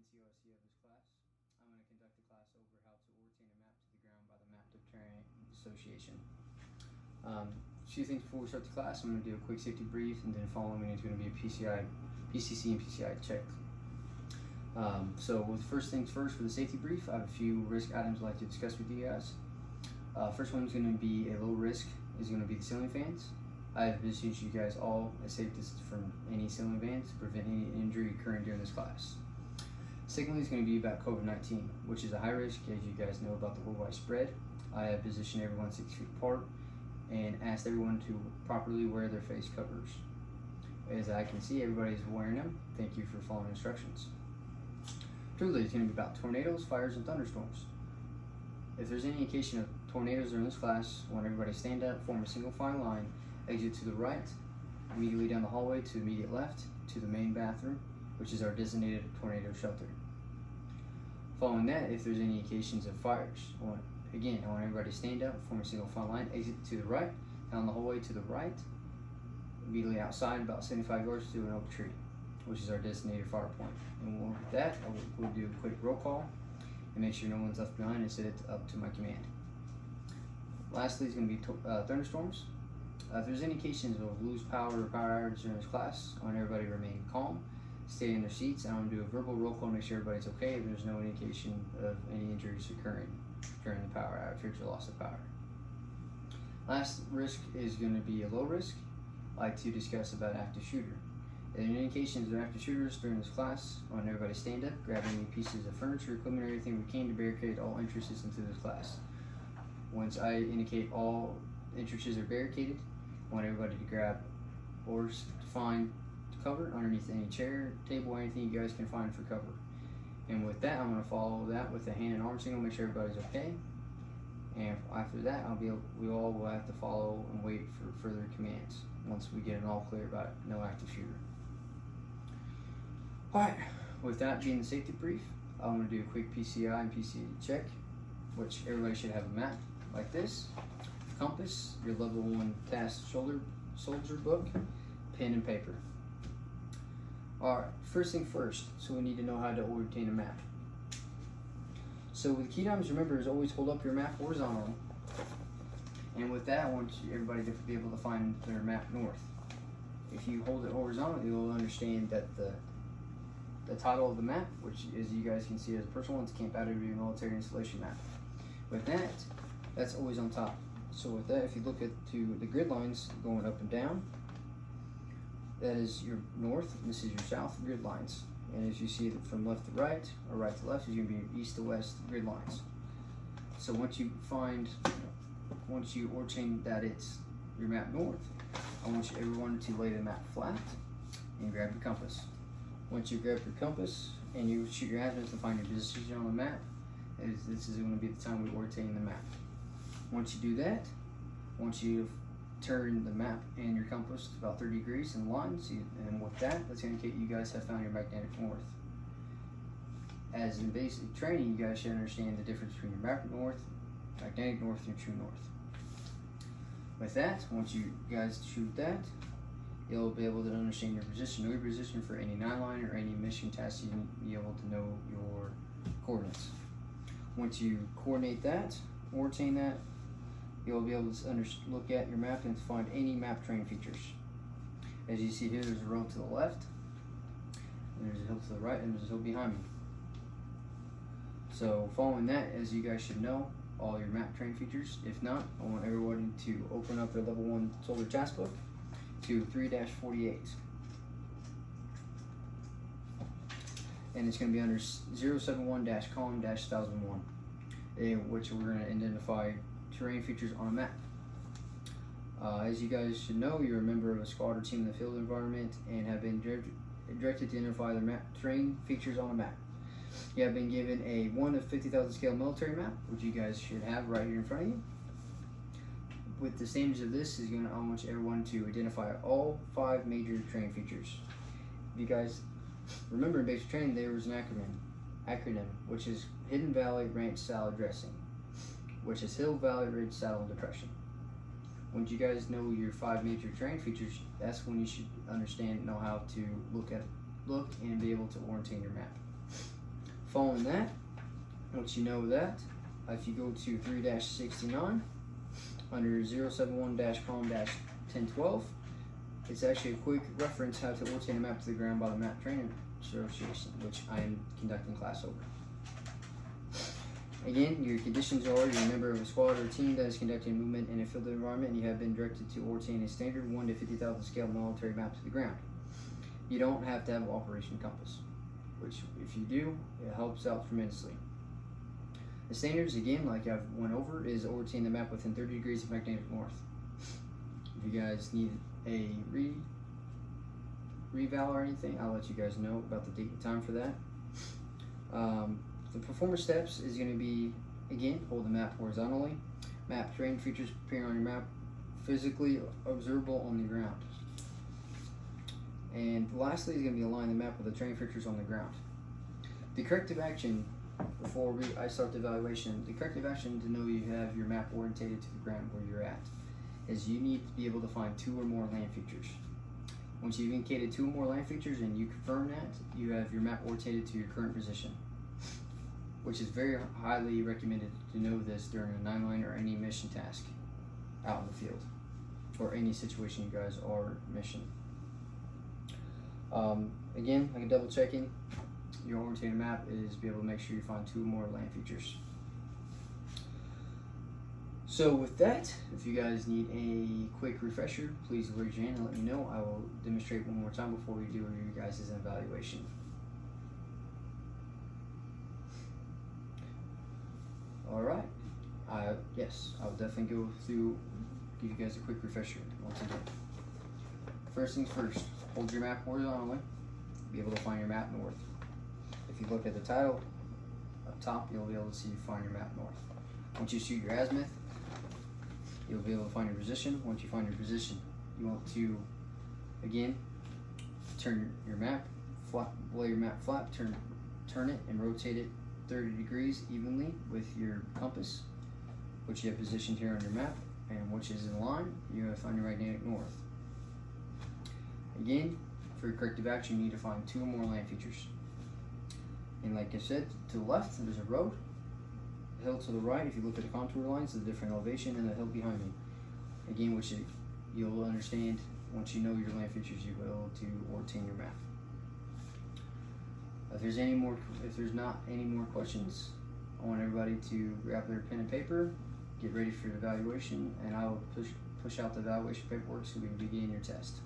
COSE of this class. I'm going to conduct a class over how to orientate a map to the ground by the Map Terrain Association. A few things before we start the class. I'm going to do a quick safety brief, and then following is going to be a PCC and PCI check. So with first things first, for the safety brief, I have a few risk items I'd like to discuss with you guys. First one is going to be a low risk, is going to be the ceiling fans. I have positioned you guys all as safe distance from any ceiling fans to prevent any injury occurring during this class. Secondly, is going to be about COVID-19, which is a high risk, as you guys know about the worldwide spread. I have positioned everyone 6 feet apart and asked everyone to properly wear their face covers. As I can see, everybody's wearing them. Thank you for following instructions. Thirdly, it's going to be about tornadoes, fires, and thunderstorms. If there's any indication of tornadoes during this class, I want everybody to stand up, form a single file line, exit to the right, immediately down the hallway to the immediate left, to the main bathroom, which is our designated tornado shelter. Following that, if there's any indications of fires, I want everybody to stand up, form a single file line, exit to the right, down the hallway to the right, immediately outside about 75 yards to an oak tree, which is our designated fire point. And with that, we'll do a quick roll call and make sure no one's left behind and set it up to my command. Lastly is going to be thunderstorms. If there's indications of loose power or power outage during this class, I want everybody to remain calm, stay in their seats, and I'm going to do a verbal roll call to make sure everybody's okay if there's no indication of any injuries occurring during the power outage, future loss of power. Last risk is going to be a low risk. I'd like to discuss about active shooter. If there are indications of active shooters during this class, I want everybody to stand up, grab any pieces of furniture, equipment, or anything we can to barricade all entrances into this class. Once I indicate all entrances are barricaded, I want everybody to grab or find cover underneath any chair, table, or anything you guys can find for cover. And with that, I'm going to follow that with a hand and arm signal, make sure everybody's okay. And after that, we all will have to follow and wait for further commands once we get an all clear about no active shooter. Alright, with that being the safety brief, I'm going to do a quick PCI and PCI check, which everybody should have a map like this, compass, your level 1 task soldier book, pen and paper. Alright, first thing first, so we need to know how to orientate a map. So with key items, remember, is always hold up your map horizontally. And with that, I want everybody to be able to find their map north. If you hold it horizontally, you'll understand that the title of the map, which as you guys can see as a personal one, it's Camp Out of Your Military Installation Map. With that, that's always on top. So with that, if you look at the grid lines going up and down, that is your north, and this is your south grid lines. And as you see it from left to right, or right to left, is going to be your east to west grid lines. So once you orientate that it's your map north, I want everyone to lay the map flat and grab your compass. Once you grab your compass and you shoot your azimuth to find your position on the map, this is going to be the time we orientate the map. Once you do that, I want you to turn the map and your compass to about 30 degrees in lines, and with that, that's going to indicate you guys have found your magnetic north. As in basic training, you guys should understand the difference between your magnetic north, and your true north. With that, once you guys shoot that, you'll be able to understand your position, know your position for any 9-line or any mission task. You need to be able to know your coordinates. Once you coordinate that, orientate that, you'll be able to look at your map and find any map terrain features. As you see here, there's a road to the left, and there's a hill to the right, and there's a hill behind me. So following that, as you guys should know, all your map terrain features. If not, I want everyone to open up their level 1 soldier task book to 3-48. And it's going to be under 071-column-1001, in which we're going to identify terrain features on a map. As you guys should know, you're a member of a squad or team in the field environment and have been directed to identify the terrain features on a map. You have been given a 1 of 50,000 scale military map, which you guys should have right here in front of you. With the stage of this, I want everyone to identify all 5 major terrain features. If you guys remember in basic training, there was an acronym, which is Hidden Valley Ranch Salad Dressing, which is Hill Valley Ridge Saddle Depression. Once you guys know your 5 major terrain features, that's when you should know how to look and be able to orientate your map. Following that, once you know that, if you go to 3-69 under 071-com-1012, it's actually a quick reference how to orientate a map to the ground by the Map Training Association, which I am conducting class over. Again, your conditions are you're a member of a squad or team that is conducting movement in a field environment, and you have been directed to orientate a standard 1 to 50,000 scale military map to the ground. You don't have to have an operation compass, which if you do, it helps out tremendously. The standards, again, like I've went over, is orienting the map within 30 degrees of magnetic north. If you guys need a reval or anything, I'll let you guys know about the date and time for that. The performance steps is going to be, again, hold the map horizontally. Map terrain features appear on your map physically observable on the ground. And lastly is going to be align the map with the terrain features on the ground. The corrective action, before I start the evaluation, the corrective action to know you have your map orientated to the ground where you're at is you need to be able to find 2 or more land features. Once you've indicated 2 or more land features and you confirm that, you have your map orientated to your current position, which is very highly recommended to know this during a 9-line or any mission task out in the field, or any situation you guys are mission. Again, like a double checking, your orientated map is be able to make sure you find 2 or more land features. So with that, if you guys need a quick refresher, please raise your hand and let me know. I will demonstrate one more time before we do your guys' evaluation. Alright, yes, I'll definitely go through, give you guys a quick refresher once again. First things first, hold your map horizontally, be able to find your map north. If you look at the title up top, you'll be able to see find your map north. Once you shoot your azimuth, you'll be able to find your position. Once you find your position, you want to, again, turn your map, lay your map flat, turn it and rotate it 30 degrees evenly with your compass, which you have positioned here on your map, and which is in line, you have to find your magnetic north. Again, for your corrective action, you need to find 2 or more land features. And like I said, to the left, there's a road. The hill to the right, if you look at the contour lines, the different elevation, and the hill behind me. Again, which you'll understand once you know your land features, you'll be able to orientate your map. If there's not any more questions, I want everybody to grab their pen and paper, get ready for the evaluation, and I will push out the evaluation paperwork so we can begin your test.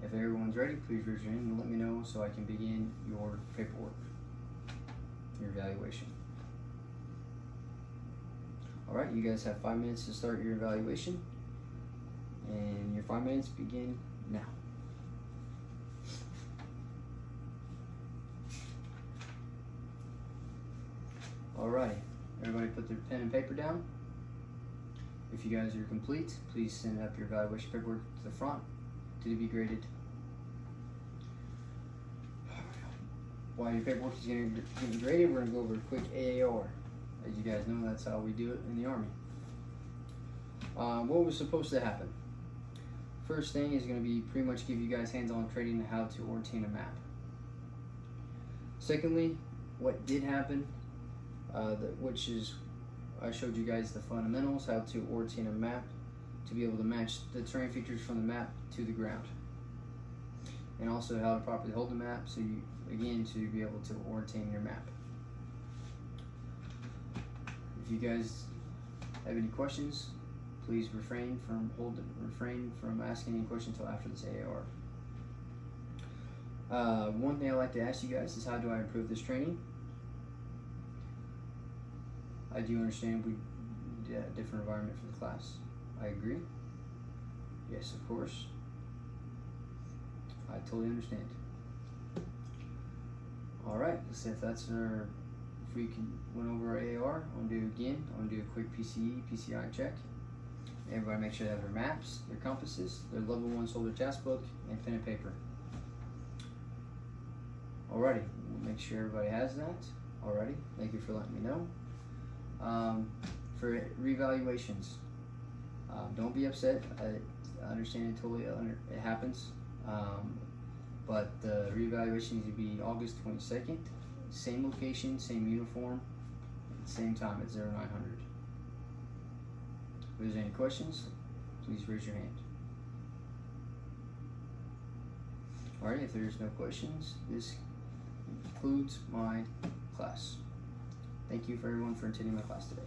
If everyone's ready, please raise your hand and let me know so I can begin your paperwork, your evaluation. Alright, you guys have 5 minutes to start your evaluation, and your 5 minutes begin now. Alrighty, everybody put their pen and paper down. If you guys are complete, please send up your evaluation paperwork to the front to be graded. While your paperwork is getting graded, we're going to go over a quick AAR. As you guys know, that's how we do it in the Army. What was supposed to happen? First thing is going to be pretty much give you guys hands-on training on how to orientate a map. Secondly, what did happen, which is I showed you guys the fundamentals, how to orientate a map to be able to match the terrain features from the map to the ground. And also how to properly hold the map, so you, again, to be able to orientate your map. If you guys have any questions, please refrain from asking any questions until after this AAR. One thing I'd like to ask you guys is, how do I improve this training? I do understand we need a different environment for the class. I agree. Yes, of course. I totally understand. Alright, let's see if that's our, if we can went over our AR, I'm gonna do again, I'm gonna do a quick PCI check. Everybody make sure they have their maps, their compasses, their level 1 soldier task book, and pen and paper. Alrighty, we'll make sure everybody has that. Alrighty, thank you for letting me know. For reevaluations, don't be upset. I understand it totally. It happens, but the reevaluation needs to be August 22nd, same location, same uniform, same time at 0900. If there's any questions, please raise your hand. Alright, if there's no questions, this concludes my class. Thank you for everyone for attending my class today.